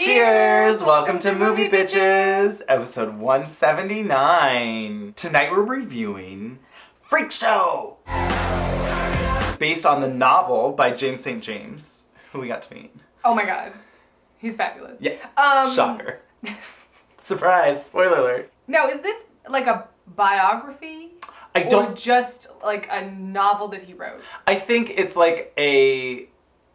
Cheers! Welcome to Movie Bitches, episode 179. Tonight we're reviewing Freak Show! Based on the novel by James St. James, who we got to meet. Oh my god. He's fabulous. Yeah. Shocker. Surprise! Spoiler alert. Now, is this like a biography? Or just like a novel that he wrote? I think it's like a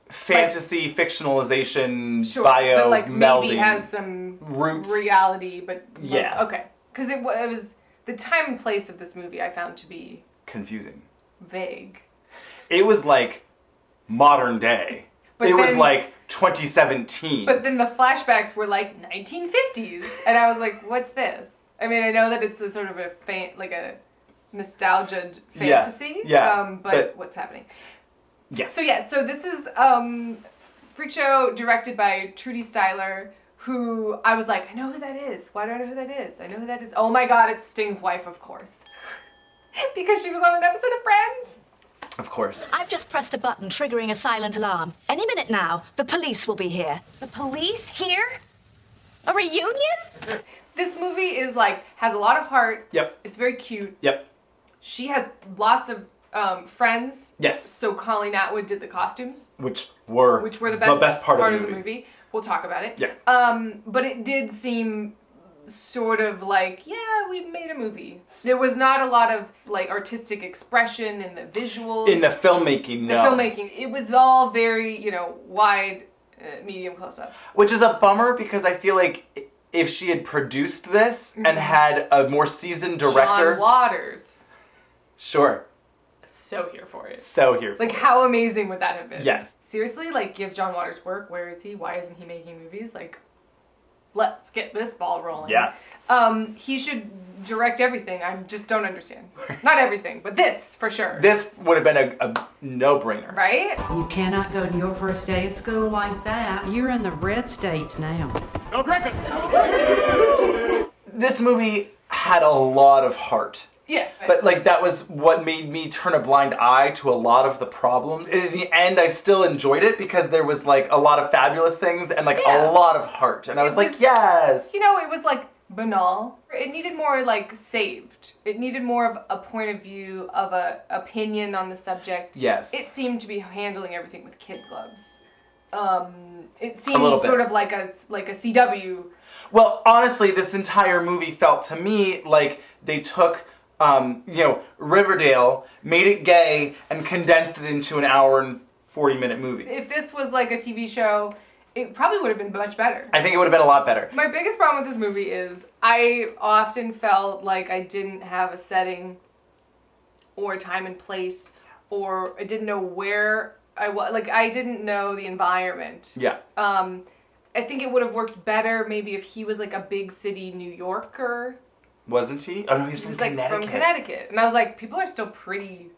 fantasy fictionalization Sure, bio that like melding. maybe has some roots. reality, but Yeah. Okay. Because it was the time and place of this movie I found to be confusing. vague. It was like modern day. But it was then, like 2017. But then the flashbacks were like 1950s, and I was like, "What's this?" I mean, I know that it's a sort of a like a nostalgia fantasy. Yeah. But what's happening? Yeah. So this is Freak Show, directed by Trudy Styler, who I was like, I know who that is. Why do I know who that is? I know who that is. Oh my god, it's Sting's wife, of course. Because she was on an episode of Friends. Of course. I've just pressed a button triggering a silent alarm. Any minute now, the police will be here. The police here? A reunion? This movie is like, has a lot of heart. Yep. It's very cute. Yep. She has lots of friends. Yes. So Colleen Atwood did the costumes. Which were the best part of the movie. We'll talk about it. Yeah. But it did seem sort of like, yeah, we made a movie. There was not a lot of like artistic expression in the visuals. In the filmmaking, no. The filmmaking. It was all very, wide, medium close-up. Which is a bummer because I feel like if she had produced this and had a more seasoned director. John Waters. Sure. So here for it. So here for it. Like, how amazing would that have been? Yes. Seriously, like, give John Waters work. Where is he? Why isn't he making movies? Like, let's get this ball rolling. Yeah. He should direct everything. I just don't understand. Not everything, but this, for sure. This would have been a no-brainer. Right? You cannot go to your first day of school like that. You're in the red states now. No Griffins! This movie had a lot of heart. Yes. But, like, that was what made me turn a blind eye to a lot of the problems. In the end, I still enjoyed it because there was, like, a lot of fabulous things and, like, a lot of heart. And I was like, yes! It was, like, banal. It needed more, like, saved. It needed more of a point of view, of a opinion on the subject. Yes. It seemed to be handling everything with kid gloves. It seemed sort of like a CW. Well, honestly, this entire movie felt to me like they took... Riverdale, made it gay, and condensed it into an hour and 40-minute movie. If this was like a TV show, it probably would have been much better. I think it would have been a lot better. My biggest problem with this movie is I often felt like I didn't have a setting or time and place, or I didn't know where I was. Like, I didn't know the environment. Yeah. I think it would have worked better maybe if he was like a big city New Yorker. Wasn't he? Oh, no, he's from Connecticut. Like from Connecticut. And I was like, people are still pretty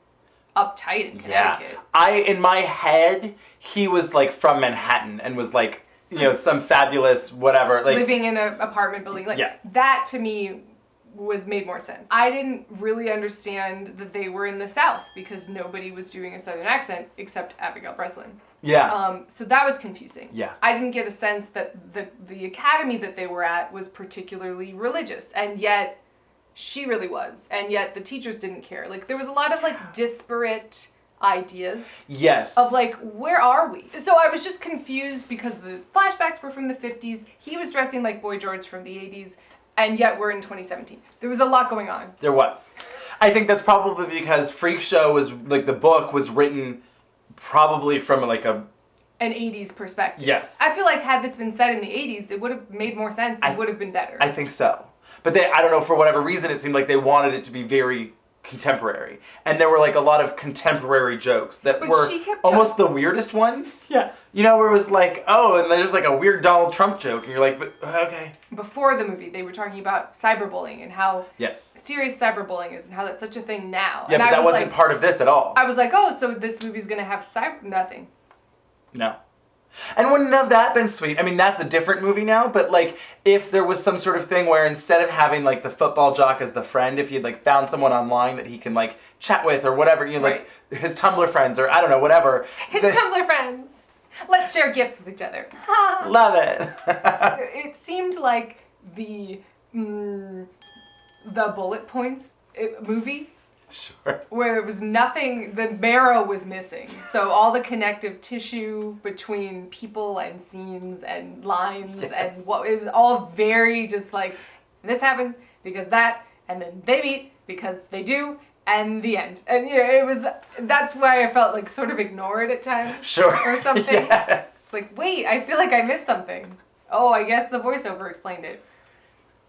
uptight in Connecticut. Yeah. In my head, he was like from Manhattan and was like, some fabulous whatever. Like living in an apartment building. Like, that to me made more sense. I didn't really understand that they were in the South because nobody was doing a Southern accent except Abigail Breslin. Yeah. So that was confusing. Yeah. I didn't get a sense that the academy that they were at was particularly religious, and yet she really was, and yet the teachers didn't care. Like, there was a lot of like disparate ideas. Yes. Of like, where are we? So I was just confused because the flashbacks were from the 50s. He was dressing like Boy George from the 80s, and yet we're in 2017. There was a lot going on. There was. I think that's probably because Freak Show was like the book was written probably from like an 80s perspective. Yes. I feel like had this been set in the 80s, it would have made more sense. It would have been better. I think so. But I don't know, for whatever reason, it seemed like they wanted it to be very contemporary. And there were like a lot of contemporary jokes that were almost the weirdest ones. Yeah. Where it was like, oh, and there's like a weird Donald Trump joke. And you're like, but okay. Before the movie, they were talking about cyberbullying and how serious cyberbullying is and how that's such a thing now. Yeah, and but that wasn't part of this at all. I was like, oh, so this movie's going to have nothing. No. And wouldn't have that been sweet? I mean, that's a different movie now, but like, if there was some sort of thing where instead of having like the football jock as the friend, if you'd like found someone online that he can like chat with or whatever, like his Tumblr friends or I don't know, whatever. His Tumblr friends. Let's share gifts with each other. Love it. It seemed like the bullet points movie. Sure. Where there was nothing, the marrow was missing. So all the connective tissue between people and scenes and lines and it was all very just like, this happens because that, and then they meet because they do, and the end. And that's why I felt like sort of ignored at times. Sure. Or something. Yes. It's like, wait, I feel like I missed something. Oh, I guess the voiceover explained it.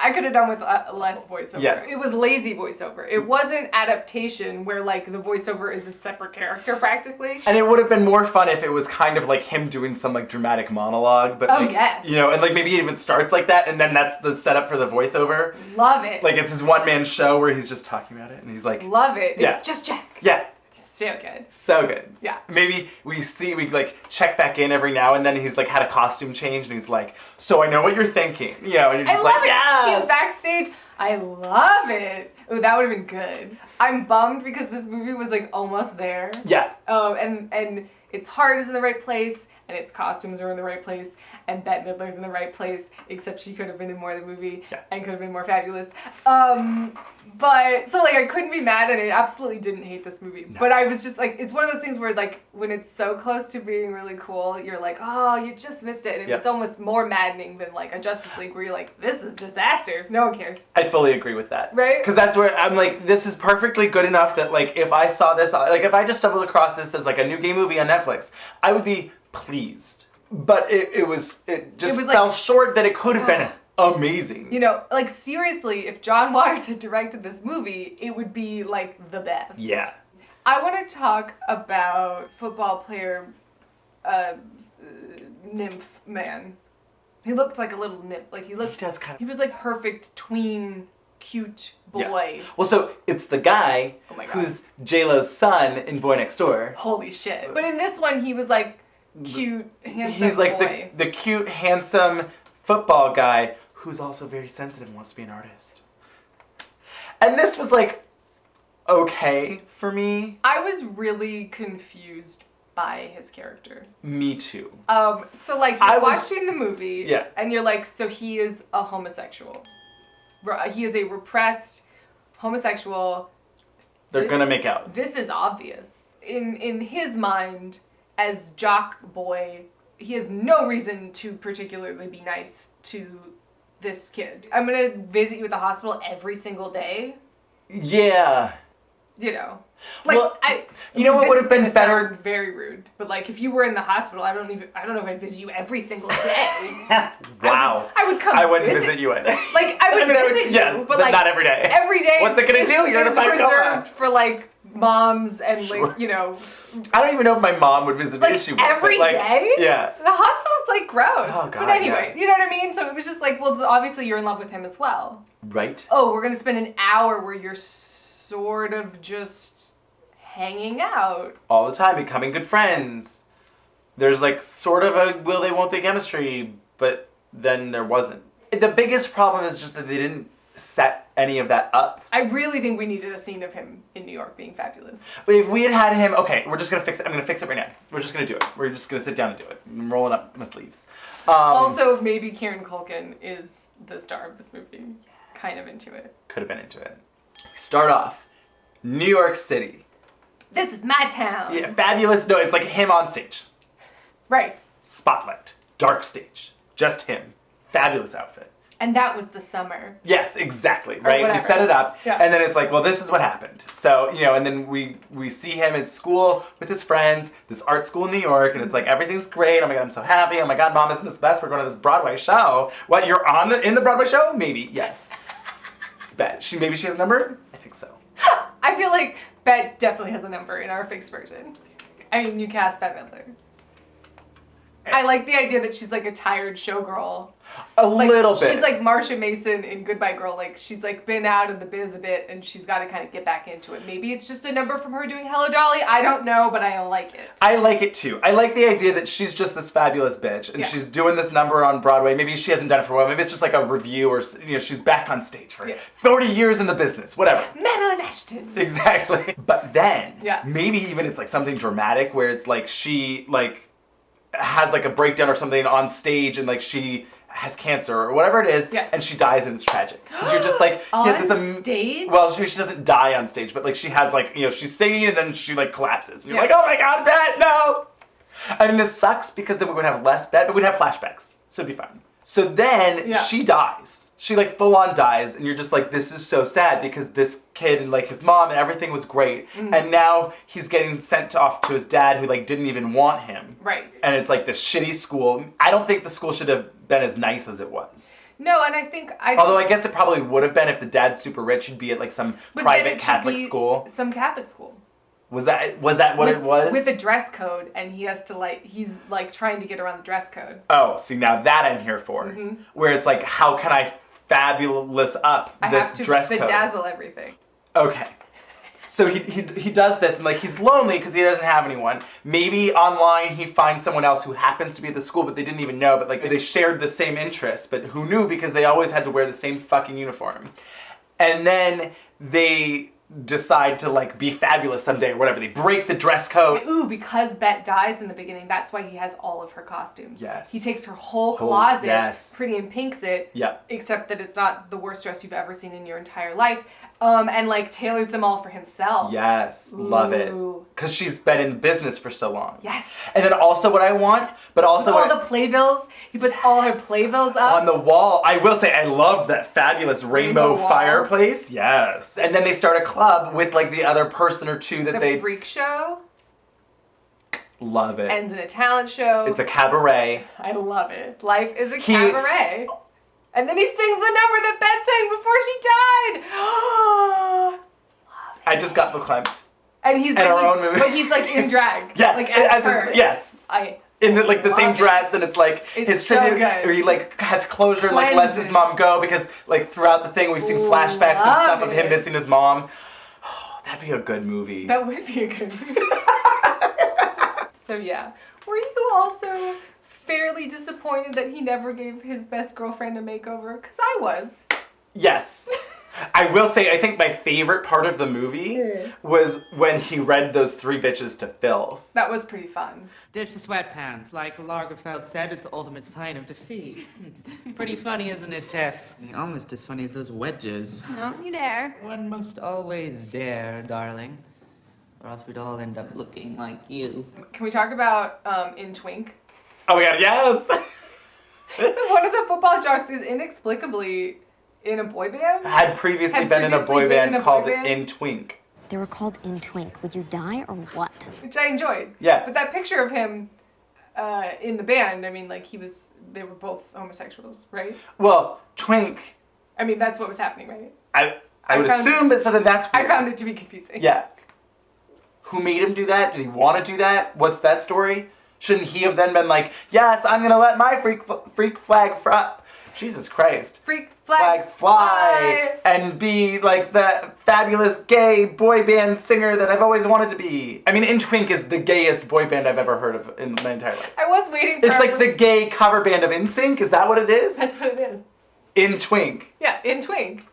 I could have done with less voiceover. Yes. It was lazy voiceover. It wasn't adaptation where like the voiceover is a separate character practically. And it would have been more fun if it was kind of like him doing some like dramatic monologue, but yes. And like maybe it even starts like that and then that's the setup for the voiceover. Love it. Like it's his one-man show where he's just talking about it and he's like, love it. Yeah. It's just Jack. Yeah. So good. So good. Yeah. Maybe we like check back in every now and then. He's like had a costume change and he's like, so I know what you're thinking. And you're just I like, love it. yeah. He's backstage. I love it. Oh, that would have been good. I'm bummed because this movie was like almost there. Yeah. And its heart is in the right place and its costumes are in the right place and Bette Midler's in the right place, except she could have been in more of the movie and could have been more fabulous. But so like I couldn't be mad and I absolutely didn't hate this movie. No. But I was just like, it's one of those things where like when it's so close to being really cool, you're like, oh, you just missed it. And it's almost more maddening than like a Justice League where you're like, this is a disaster. No one cares. I fully agree with that. Right? Because that's where I'm like, this is perfectly good enough that like if I saw this, like if I just stumbled across this as like a new gay movie on Netflix, I would be pleased. But it just fell short that it could have been amazing. Like seriously, if John Waters had directed this movie, it would be like the best. Yeah. I want to talk about football player nymph man. He looked like a little nymph. Like he does kind of. He was like perfect tween cute boy. Yes. Well, so it's the guy who's J-Lo's son in Boy Next Door. Holy shit. But in this one, he was like cute, handsome He's like boy. the cute, handsome football guy who's also very sensitive and wants to be an artist. And this was like okay for me. I was really confused by his character. Me too. So like you're watching the movie and you're like, so he is a homosexual. He is a repressed homosexual. They're gonna make out. This is obvious. In his mind, as jock boy, he has no reason to particularly be nice to this kid. I'm gonna visit you at the hospital every single day. Yeah. Like well, what would have been better? Very rude, but like if you were in the hospital, I don't know if I'd visit you every single day. Wow. I would come. I wouldn't visit you either. Like I would visit you, but like not every day. Every day. What's it gonna do? You're gonna reserved for like moms and like I don't even know if my mom would visit the issue. Every day? Yeah. The hospital's like gross. Oh, God, but anyway, you know what I mean? So it was just like, well, obviously you're in love with him as well. Right. Oh, we're gonna spend an hour where you're sort of just hanging out. All the time, becoming good friends. There's like sort of a will they won't they chemistry, but then there wasn't. The biggest problem is just that they didn't set any of that up. I really think we needed a scene of him in New York being fabulous. But if we had had him, okay, we're just gonna fix it. I'm gonna fix it right now. We're just gonna do it. We're just gonna sit down and do it. I'm rolling up my sleeves. Also, maybe Kieran Culkin is the star of this movie. Kind of into it. Could have been into it. Start off, New York City. This is my town. Yeah, fabulous. No, it's like him on stage. Right. Spotlight. Dark stage. Just him. Fabulous outfit. And that was the summer. Yes, exactly. Right? We set it up, and then it's like, well, this is what happened. So, and then we see him at school with his friends, this art school in New York, and it's like, everything's great. Oh my God, I'm so happy. Oh my God, Mom, isn't this the best? We're going to this Broadway show. What, you're in the Broadway show? Maybe, yes. It's Bette. Maybe she has a number? I think so. I feel like Bette definitely has a number in our fixed version. I mean, you cast Bette Midler. I like the idea that she's like a tired showgirl. A little bit. She's like Marsha Mason in Goodbye Girl. Like she's like been out of the biz a bit and she's got to kind of get back into it. Maybe it's just a number from her doing Hello Dolly. I don't know, but I like it. I like it too. I like the idea that she's just this fabulous bitch and she's doing this number on Broadway. Maybe she hasn't done it for a while. Maybe it's just like a review or she's back on stage for 40 years in the business. Whatever. Madeline Ashton. Exactly. But then maybe even it's like something dramatic where it's like she like has like a breakdown or something on stage, and like she has cancer or whatever it is, and she dies, and it's tragic. Because you're just like, on stage? Well, she doesn't die on stage, but like she has like, you know, she's singing and then she like collapses. And you're like, oh my God, Bette, no! I mean, this sucks because then we would have less Bette, but we'd have flashbacks, so it'd be fine. So then she dies. She like full on dies, and you're just like, this is so sad because this kid and like his mom and everything was great, and now he's getting sent off to his dad who like didn't even want him. Right. And it's like this shitty school. I don't think the school should have been as nice as it was. No, and I think although I guess it probably would have been if the dad's super rich, he'd be at like some private Catholic school. Some Catholic school. Was that what it was? With a dress code, and he's like trying to get around the dress code. Oh, see, now that I'm here for. Where it's like, how can I fabulous up this dress code? I have to bedazzle everything. Okay. So he does this, and like he's lonely because he doesn't have anyone. Maybe online he finds someone else who happens to be at the school, but they didn't even know. But like they shared the same interests, but who knew because they always had to wear the same fucking uniform. And then they decide to like be fabulous someday or whatever. They break the dress code. Ooh, because Bette dies in the beginning, that's why he has all of her costumes. Yes. He takes her whole closet, yes. Pretty in pinks it, yep. Except that it's not the worst dress you've ever seen in your entire life, and like tailors them all for himself. Yes, love it. Because she's been in business for so long. Yes. And then also what I want, but also all the playbills. He puts all her playbills up on the wall. I will say I love that fabulous rainbow fireplace. Yes. And then they start a club with like the other person or two that the freak show. Love it. Ends in a talent show. It's a cabaret. I love it. Life is a cabaret. And then he sings the number that Bette sang before she died. I just got verklempt. And he's but he's like in drag. Yes. Like as her. Yes. In the same dress, and it's like it's so good. Or he like has closure and like lets his mom go because like throughout the thing we've seen flashbacks and stuff of him missing his mom. Oh, that'd be a good movie. That would be a good movie. So yeah, were you also fairly disappointed that he never gave his best girlfriend a makeover? Because I was. Yes. I will say, I think my favorite part of the movie was when he read those 3 bitches to Phil. That was pretty fun. Ditch the sweatpants. Like Lagerfeld said, is the ultimate sign of defeat. Pretty funny, isn't it, Tiff? Almost as funny as those wedges. Don't you dare. One must always dare, darling. Or else we'd all end up looking like you. Can we talk about In Twink? Oh my God, yes! So one of the football jocks is inexplicably in a boy band? Had previously been in a boy band called In Twink. They were called In Twink. Would you die or what? Which I enjoyed. Yeah. But that picture of him in the band, I mean, like they were both homosexuals, right? Well, Twink. I mean, that's what was happening, right? I would assume, but so then that's weird. I found it to be confusing. Yeah. Who made him do that? Did he want to do that? What's that story? Shouldn't he have then been like, yes, I'm going to let my freak flag fly. Jesus Christ. Freak flag fly. And be like the fabulous gay boy band singer that I've always wanted to be. I mean, In Twink is the gayest boy band I've ever heard of in my entire life. I was waiting for It's like the gay cover band of NSYNC. Is that what it is? That's what it is. In Twink. Yeah, In Twink.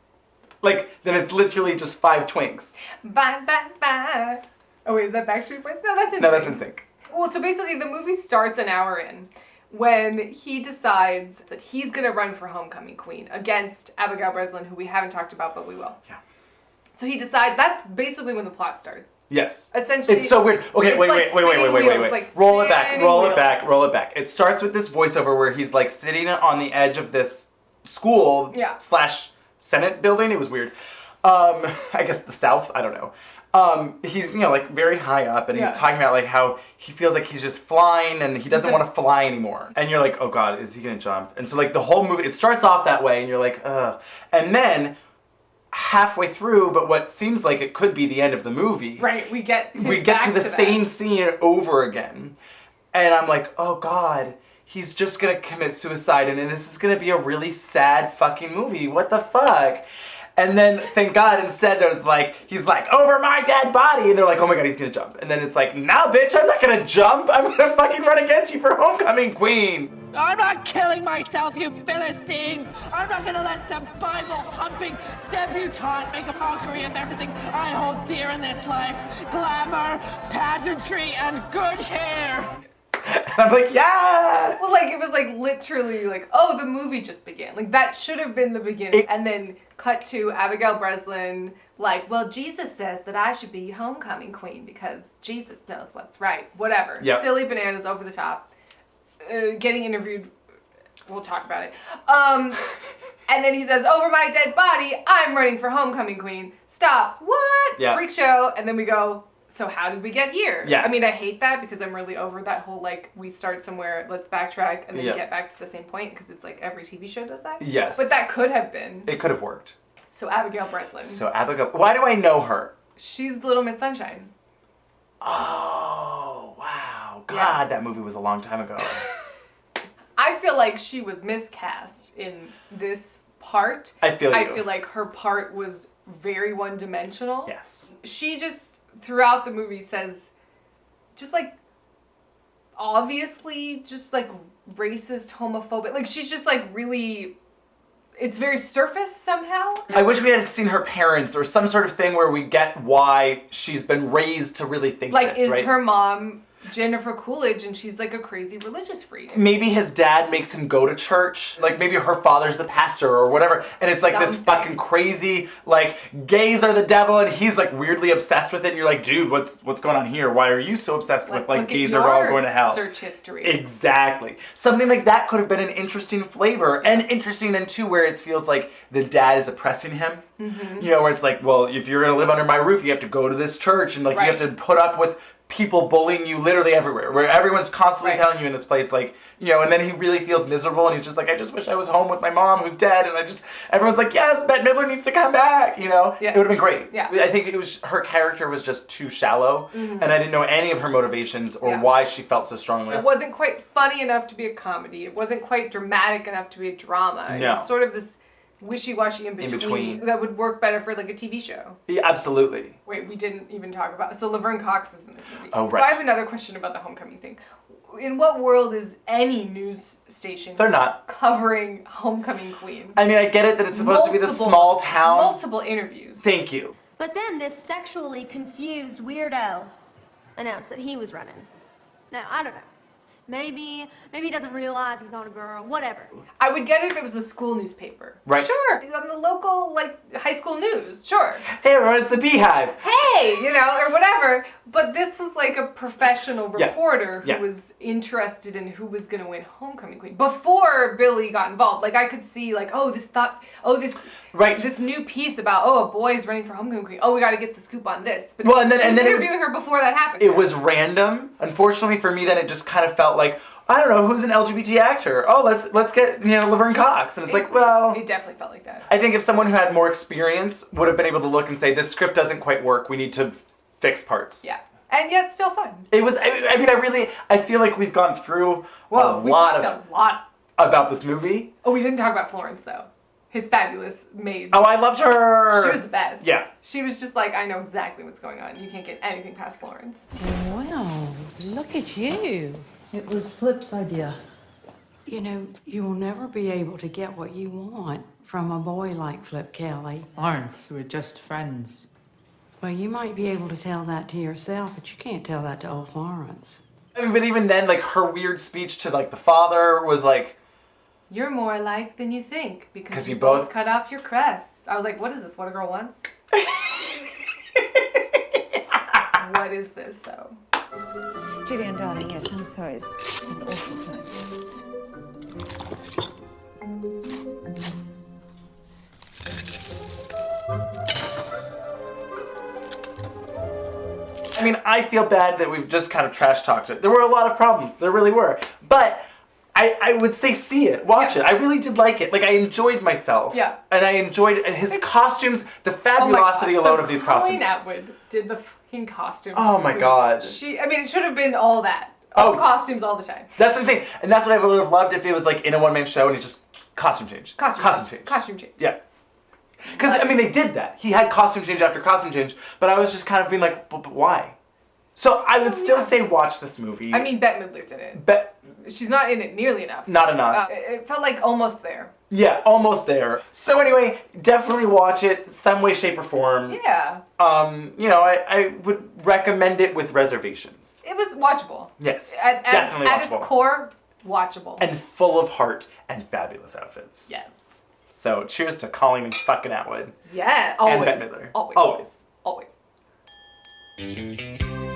Like, then it's literally just 5 twinks. Bye, bye, bye. Oh, wait, is that Backstreet Boys? No, that's NSYNC. No, that's NSYNC. Well, so basically the movie starts an hour in when he decides that he's going to run for homecoming queen against Abigail Breslin, who we haven't talked about, but we will. Yeah. So he decides, that's basically when the plot starts. Yes. Essentially. It's so weird. Okay, wait. Like roll it back. It starts with this voiceover where he's like sitting on the edge of this school / Senate building. It was weird. I guess the South. I don't know. He's, like very high up and he's talking about like how he feels like he's just flying and he doesn't want to fly anymore. And you're like, oh God, is he going to jump? And so like the whole movie, it starts off that way and you're like, ugh. And then halfway through, but what seems like it could be the end of the movie. Right, we get to the same scene over again. And I'm like, oh God, he's just going to commit suicide and this is going to be a really sad fucking movie. What the fuck? And then, thank God, instead, he's like, over my dead body. And they're like, oh my God, he's going to jump. And then it's like, nah, bitch, I'm not going to jump. I'm going to fucking run against you for homecoming queen. I'm not killing myself, you Philistines. I'm not going to let some Bible-humping debutante make a mockery of everything I hold dear in this life. Glamour, pageantry, and good hair. I'm like, yeah! Well, like, it was, like, literally, like, oh, the movie just began. Like, that should have been the beginning. And then cut to Abigail Breslin, like, well, Jesus says that I should be homecoming queen because Jesus knows what's right. Whatever. Yep. Silly bananas, over the top. Getting interviewed. We'll talk about it. And then he says, over my dead body, I'm running for homecoming queen. Stop. What? Yeah. Freak show. And then we go, so how did we get here? Yes. I mean, I hate that because I'm really over that whole, like, we start somewhere, let's backtrack, and then get back to the same point, because it's like every TV show does that. Yes. But that could have been. It could have worked. So Abigail Breslin. So Abigail, why do I know her? She's Little Miss Sunshine. Oh, wow. God, that movie was a long time ago. I feel like she was miscast in this part. I feel like her part was very one-dimensional. Yes. She just, throughout the movie, says, just like, obviously, just like racist, homophobic. Like, she's just like really, it's very surface somehow. I wish we had seen her parents or some sort of thing where we get why she's been raised to really think like, this, is her mom Jennifer Coolidge and she's like a crazy religious freak? Maybe his dad makes him go to church. Like, maybe her father's the pastor or whatever. And it's like this fucking crazy, like, gays are the devil, and he's like weirdly obsessed with it. And you're like, dude, what's going on here? Why are you so obsessed with like gays are all going to hell? Search history. Exactly. Something like that could have been an interesting flavor, and interesting then too, where it feels like the dad is oppressing him. Mm-hmm. You know, where it's like, well, if you're gonna live under my roof, you have to go to this church, and like you have to put up with people bullying you literally everywhere, where everyone's constantly telling you in this place, like, you know, and then he really feels miserable, and he's just like, I just wish I was home with my mom who's dead, and everyone's like, yes, Bette Midler needs to come back, you know? Yeah. It would have been great. Yeah. I think her character was just too shallow, and I didn't know any of her motivations or why she felt so strongly. It wasn't quite funny enough to be a comedy. It wasn't quite dramatic enough to be a drama. It was sort of this wishy-washy in between that would work better for like a TV show. Yeah, absolutely. Wait, we didn't even talk about, so Laverne Cox is in this movie. Oh, right. So I have another question about the homecoming thing. In what world is any news station covering homecoming queen? I mean, I get it that it's supposed to be this small town. Multiple interviews. Thank you. But then this sexually confused weirdo announced that he was running. Now, I don't know. Maybe he doesn't realize he's not a girl, whatever. I would get it if it was the school newspaper. Right. Sure. On the local, like, high school news. Sure. Hey, everyone, it's the Beehive. Hey, you know, or whatever. But this was like a professional reporter who was interested in who was going to win homecoming queen. Before Billy got involved, like, I could see, like, this new piece about, a boy's running for homecoming queen. Oh, we got to get the scoop on this. But and then interviewing her before that happened. It was random. Unfortunately for me, then it just kind of felt like, I don't know, who's an LGBT actor? Oh, let's get, Laverne Cox. And it's like, well... It definitely felt like that. I think if someone who had more experience would have been able to look and say, this script doesn't quite work, we need to fix parts. Yeah. And yet still fun. It was, I feel like we've gone through a lot about this movie. Oh, we didn't talk about Florence, though. His fabulous maid. Oh, I loved her. She was the best. Yeah. She was just like, I know exactly what's going on. You can't get anything past Florence. Well, look at you. It was Flip's idea. You know, you'll never be able to get what you want from a boy like Flip Kelly. Lawrence, we're just friends. Well, you might be able to tell that to yourself, but you can't tell that to old Florence. I mean, but even then, like, her weird speech to, like, the father was like... You're more alike than you think, because you both cut off your crests. I was like, what is this? What a girl wants? What is this, though? Gillian, darling, yes, I'm sorry. It's just an awful time. I mean, I feel bad that we've just kind of trash talked it. There were a lot of problems. There really were. But I would say see it. Watch it. I really did like it. Like, I enjoyed myself. Yeah. And I enjoyed his costumes, the fabulosity alone of these costumes. Colleen Atwood did the fucking costumes. Oh my god. It should have been all that. All the costumes all the time. That's what I'm saying. And that's what I would have loved if it was like in a one-man show and he's just costume change. Costume change. Yeah. Because, I mean, they did that. He had costume change after costume change, but I was just kind of being like, but why? So I would still say watch this movie. I mean, Bette Midler's in it. She's not in it nearly enough. Not enough. It felt like almost there. Yeah, almost there. So anyway, definitely watch it some way, shape, or form. Yeah. I would recommend it with reservations. It was watchable. Yes, definitely watchable. At its core, watchable. And full of heart and fabulous outfits. Yeah. So cheers to Colleen fucking Atwood. Yeah, always. And Bette Midler. Always. Always. Always.